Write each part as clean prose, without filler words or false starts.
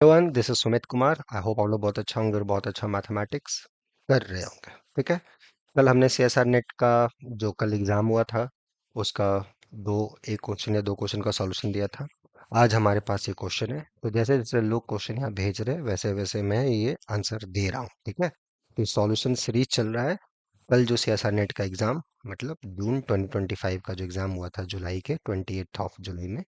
Everyone, this is Sumit Kumar. I hope आप लोग बहुत अच्छा होंगे और बहुत अच्छा मैथमेटिक्स कर रहे होंगे। ठीक है। कल हमने सीएसआर नेट का जो कल एग्जाम हुआ था उसका दो एक क्वेश्चन या दो क्वेश्चन का सॉल्यूशन दिया था। आज हमारे पास ये क्वेश्चन है, तो जैसे जैसे लोग क्वेश्चन यहाँ भेज रहे हैं वैसे वैसे मैं ये आंसर दे रहा हूँ। ठीक है। तो सॉल्यूशन सीरीज चल रहा है। कल जो सीएसआर नेट का एग्जाम मतलब जून 2025 का जो एग्जाम हुआ था जुलाई के 28 जुलाई में,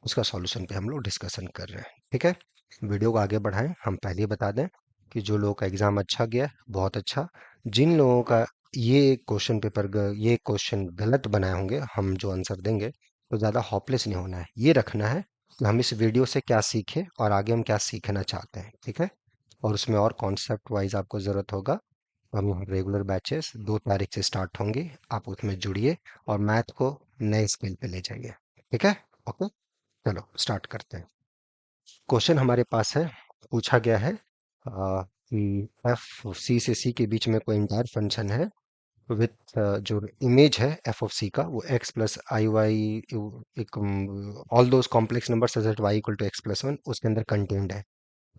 उसका सॉल्यूशन पे हम लोग डिस्कशन कर रहे हैं। ठीक है। वीडियो को आगे बढ़ाएं, हम पहले ही बता दें कि जो लोगों का एग्जाम अच्छा गया बहुत अच्छा। जिन लोगों का ये क्वेश्चन गलत बनाए होंगे, हम जो आंसर देंगे तो ज़्यादा होपलेस नहीं होना है, ये रखना है कि हम इस वीडियो से क्या सीखे और आगे हम क्या सीखना चाहते हैं। ठीक है। और उसमें और कॉन्सेप्ट वाइज आपको ज़रूरत होगा तो हम रेगुलर बैचेस 2 तारीख से स्टार्ट होंगे, आप उसमें जुड़िए और मैथ को नए स्केल पे ले जाइए। ठीक है। ओके। चलो स्टार्ट करते हैं। क्वेश्चन हमारे पास है, पूछा गया है कि एफ सी से सी के बीच में कोई इंटायर फंक्शन है विथ जो इमेज है एफ ऑफ सी का वो एक्स प्लस आई वाई एक all those complex number such Y equal to x plus one उसके अंदर कंटेन्ड है।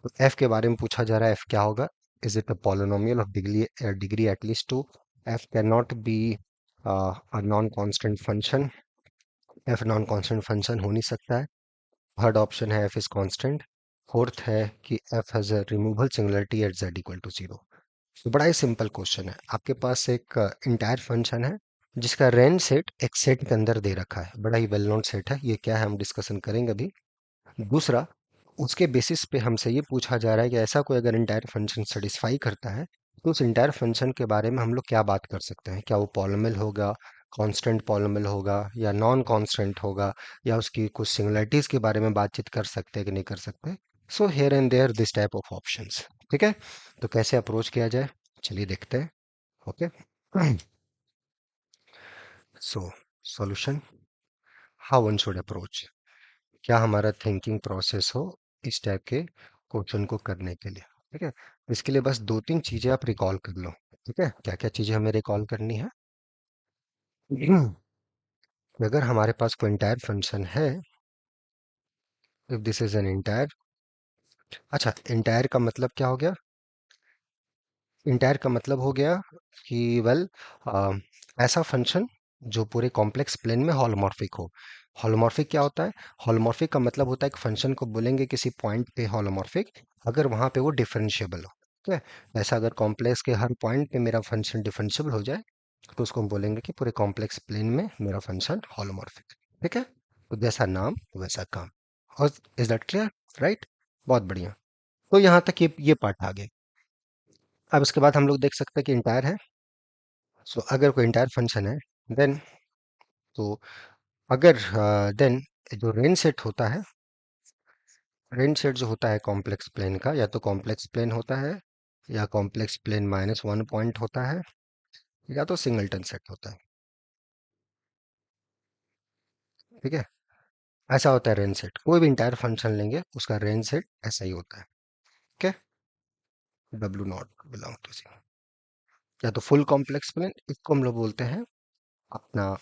तो एफ के बारे में पूछा जा रहा है, एफ क्या होगा? Is it a polynomial of degree at least two? F can not be a non constant function. F non constant function हो नहीं सकता है। थर्ड ऑप्शन है एफ इज कांस्टेंट। फोर्थ है कि F has a removal singularity at Z equal to zero. तो बड़ा ही simple question है। आपके पास एक इंटायर फंक्शन है जिसका रेंज सेट एक सेट के अंदर दे रखा है, बड़ा ही वेल नोन सेट है। ये क्या है हम डिस्कशन करेंगे अभी। दूसरा, उसके बेसिस पे हमसे ये पूछा जा रहा है कि ऐसा कोई अगर इंटायर फंक्शन सेटिस्फाई करता है तो उस इंटायर फंक्शन के बारे में हम लोग क्या बात कर सकते हैं। क्या वो पॉलिनोमियल होगा, कांस्टेंट पॉलिनोमियल होगा या नॉन कांस्टेंट होगा, या उसकी कुछ सिंगुलरिटीज के बारे में बातचीत कर सकते हैं कि नहीं कर सकते। So here and there this type of options. ठीक है। तो कैसे अप्रोच किया जाए, चलिए देखते हैं। Okay. So solution, how one should approach, क्या हमारा थिंकिंग प्रोसेस हो इस टाइप के क्वेश्चन को करने के लिए। ठीक है। इसके लिए बस दो तीन चीजें आप रिकॉल कर लो। ठीक है। क्या क्या चीजें हमें रिकॉल करनी है? अगर हमारे पास कोई इंटायर फंक्शन है, if this is an entire. अच्छा, इंटायर का मतलब क्या हो गया? इंटायर का मतलब हो गया कि वेल ऐसा फंक्शन जो पूरे कॉम्प्लेक्स प्लेन में हॉलोमॉर्फिक हो। हॉलोमॉर्फिक क्या होता है? हॉलोमॉर्फिक का मतलब होता है कि फंक्शन को बोलेंगे किसी पॉइंट पे हॉलोमॉर्फिक अगर वहां पे वो डिफरेंशिएबल हो। ठीक है। ऐसा अगर कॉम्प्लेक्स के हर पॉइंट पे मेरा फंक्शन डिफरेंशिएबल हो जाए तो उसको हम बोलेंगे कि पूरे कॉम्प्लेक्स प्लेन में मेरा फंक्शन हॉलोमॉर्फिक। ठीक है। तो जैसा नाम वैसा काम। और इज दैट क्लियर? राइट। बहुत बढ़िया। तो यहाँ तक ये पार्ट आ गया। अब उसके बाद हम लोग देख सकते हैं कि इंटायर है। सो अगर कोई इंटायर फंक्शन है देन, तो अगर देन जो रेंज सेट होता है, रेंज सेट जो होता है कॉम्प्लेक्स प्लेन का, या तो कॉम्प्लेक्स प्लेन होता है या complex plane minus one point होता है या तो सिंगलटन सेट होता है। ठीक है। ऐसा होता है रेंज सेट। कोई भी इंटायर फंक्शन लेंगे उसका रेंज सेट ऐसा ही होता है। ठीक है। डब्ल्यू नॉट बिलोंग टू सी, या तो फुल कॉम्प्लेक्स प्लेन, इसको हम लोग बोलते हैं अपना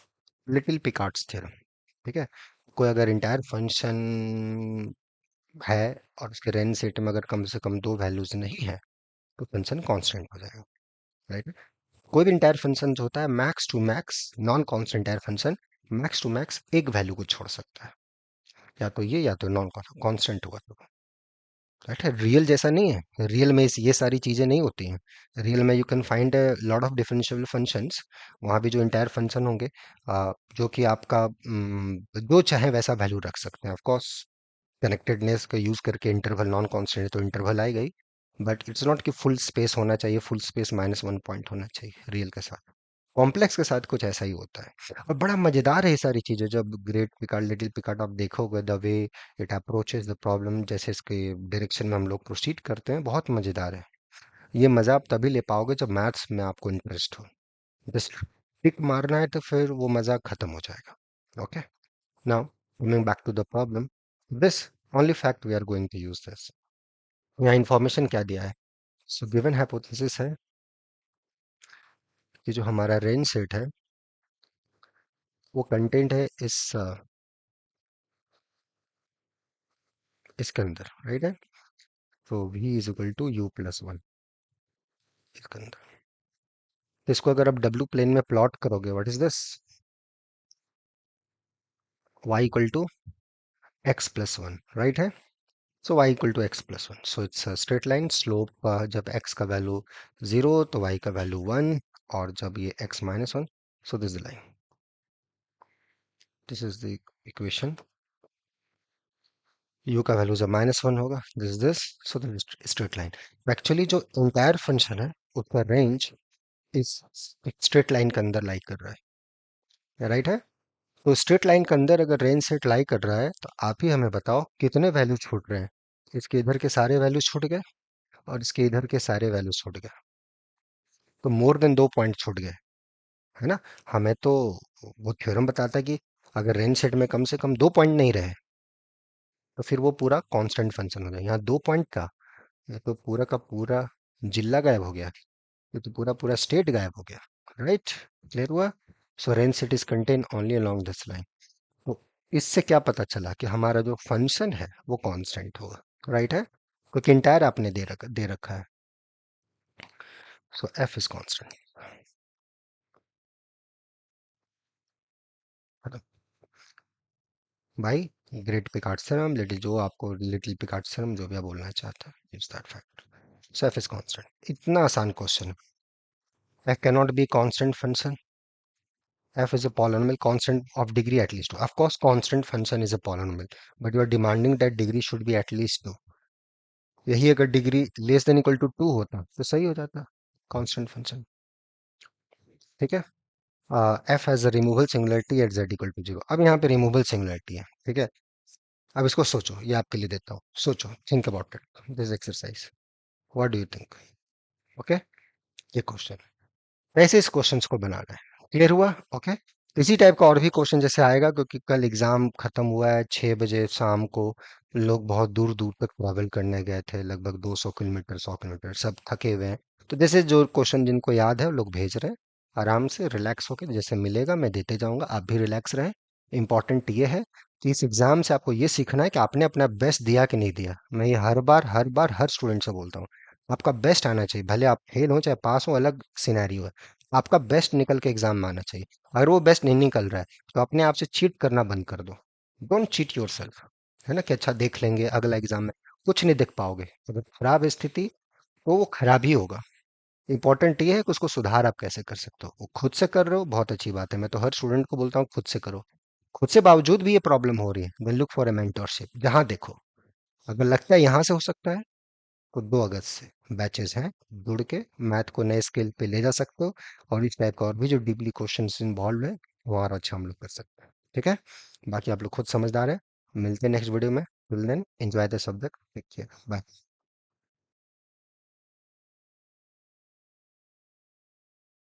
लिटिल पिकार्ड्स थ्योरम। ठीक है। कोई अगर इंटायर फंक्शन है और उसके रेंज सेट में अगर कम से कम दो वैल्यूज नहीं है तो फंक्शन कांस्टेंट हो जाएगा। राइट। कोई भी इंटायर फंक्शन जो होता है max to max, non constant entire function max to max एक वैल्यू को छोड़ सकता है, या तो ये या तो नॉन कांस्टेंट होगा तो। राइट है। रियल जैसा नहीं है, रियल में ये सारी चीजें नहीं होती हैं। रियल में you can find lot of differential functions. वहाँ भी जो इंटायर फंक्शन होंगे जो कि आपका जो चाहे वैसा वैल्यू रख सकते हैं ऑफ कोर्स। कनेक्टेडनेस का यूज करके इंटरवल नॉन कांस्टेंट है तो इंटरवल आएगा ही। बट इट्स नॉट कि फुल स्पेस होना चाहिए, full space minus one point होना चाहिए रियल के साथ। कॉम्प्लेक्स के साथ कुछ ऐसा ही होता है। और बड़ा मजेदार है ये सारी चीजें। जब ग्रेट पिकार्ड लिटिल पिकार्ड आप देखोगे, the way it approaches the problem, जैसे इसके डायरेक्शन में हम लोग प्रोसीड करते हैं, बहुत मजेदार है। ये मजा आप तभी ले पाओगे जब मैथ्स में आपको इंटरेस्ट हो। जस्ट टिक मारना है तो फिर वो मजा खत्म हो जाएगा। Okay. Now coming back to the problem, this only fact we are going to use this. यहाँ इंफॉर्मेशन क्या दिया है? सो गिवन हाइपोथेसिस है कि जो हमारा रेंज सेट है वो कंटेंट है इसके अंदर। राइट है। तो v is equal to u plus one इसके अंदर। तो इसको अगर आप w प्लेन में प्लॉट करोगे, what is this, y equal to x plus one, right है। So y equal to x plus one, so it's straight line. Slope जब x का वैल्यू 0 तो y का वैल्यू 1, और जब ये x minus one, so this is the line, this is the equation. u का value जब माइनस वन होगा, this, so this straight line. Actually जो इंटायर फंक्शन है उसका रेंज इस स्ट्रेट लाइन के अंदर लाई कर रहा है, राइट है। तो स्ट्रेट लाइन के अंदर अगर रेंज सेट लाई कर रहा है तो आप ही हमें बताओ कितने वैल्यू छूट रहे हैं। इसके इधर के सारे वैल्यू छूट गए और इसके इधर के सारे वैल्यू छूट गए, तो मोर देन 2 पॉइंट छूट गए, है ना। हमें तो वो थ्योरम बताता है कि अगर रेंज सेट में कम से कम 2 पॉइंट नहीं रहे तो फिर वो पूरा कांस्टेंट फंक्शन हो जाए। यहाँ 2 पॉइंट का, ये तो पूरा का पूरा जिल्ला गायब हो गया, ये तो पूरा पूरा स्टेट गायब हो गया, राइट। क्लियर हुआ। सो range set is contain only along this line. तो इससे क्या पता चला कि हमारा जो फंक्शन है वो कांस्टेंट होगा, राइट है, क्योंकि इंटायर आपने दे रखा है। सो एफ इज कांस्टेंट। भाई, ग्रेट पिकार्ड थ्योरम, लिटिल जो आपको लिटिल पिकार्ड थ्योरम जो भी आप बोलना चाहते हैं, is that fact. So F is constant, इतना आसान क्वेश्चन है। F can not be constant function. F is a polynomial constant of degree at least 2. Of course, constant function is a polynomial, but you are demanding that degree should be at least 2. यही अगर degree less than equal to 2 होता तो सही हो जाता constant function, ठीक है। F has a removal singularity at Z equal to 0। अब यहाँ पे रिमूवल सिंगुलरिटी है, ठीक है। अब इसको सोचो, ये आपके लिए देता हूँ, सोचो, think about it, this exercise, what do you think. Okay, ये क्वेश्चन, ऐसे इस क्वेश्चंस को बनाना है। क्लियर हुआ। ओके। इसी टाइप का और भी क्वेश्चन जैसे आएगा, क्योंकि कल एग्जाम खत्म हुआ है 6 बजे शाम को। लोग बहुत दूर दूर तक ट्रैवल करने गए थे, लगभग 200 किलोमीटर, 100 किलोमीटर, सब थके हुए हैं। तो जैसे जो क्वेश्चन जिनको याद है वो लोग भेज रहे हैं, आराम से रिलैक्स होकर जैसे मिलेगा मैं देते जाऊंगा, आप भी रिलैक्स रहें। इंपॉर्टेंट ये है कि इस एग्जाम से आपको ये सीखना है कि आपने अपना बेस्ट दिया कि नहीं दिया। मैं ये हर बार हर स्टूडेंट से बोलता हूँ, आपका बेस्ट आना चाहिए, भले आप फेल हो चाहे पास हो, अलग सिनेरियो है। आपका बेस्ट निकल के एग्जाम में आना चाहिए। अगर वो बेस्ट नहीं निकल रहा है तो अपने आप से चीट करना बंद कर दो। डोंट चीट योरसेल्फ, है ना, कि अच्छा देख लेंगे अगला एग्जाम में। कुछ नहीं देख पाओगे, अगर खराब है स्थिति तो वो खराब ही होगा। इंपॉर्टेंट ये है कि उसको सुधार आप कैसे कर सकते हो। वो खुद से कर रहे हो, बहुत अच्छी बात है, मैं तो हर स्टूडेंट को बोलता हूँ खुद से करो। खुद से बावजूद भी ये प्रॉब्लम हो रही है, then look for a mentorship. जहाँ देखो, अगर लगता है यहाँ से हो सकता है, तो 2 अगस्त से बैचेस हैं, जुड़ के मैथ को नए स्केल पे ले जा सकते हो। और इस टाइप का और भी जो डीपली क्वेश्चंस इन्वॉल्व है वो और अच्छा हम लोग कर सकते हैं, ठीक है। बाकी आप लोग खुद समझदार है। मिलते हैं नेक्स्ट वीडियो में। Till then enjoy the subject, take care, bye.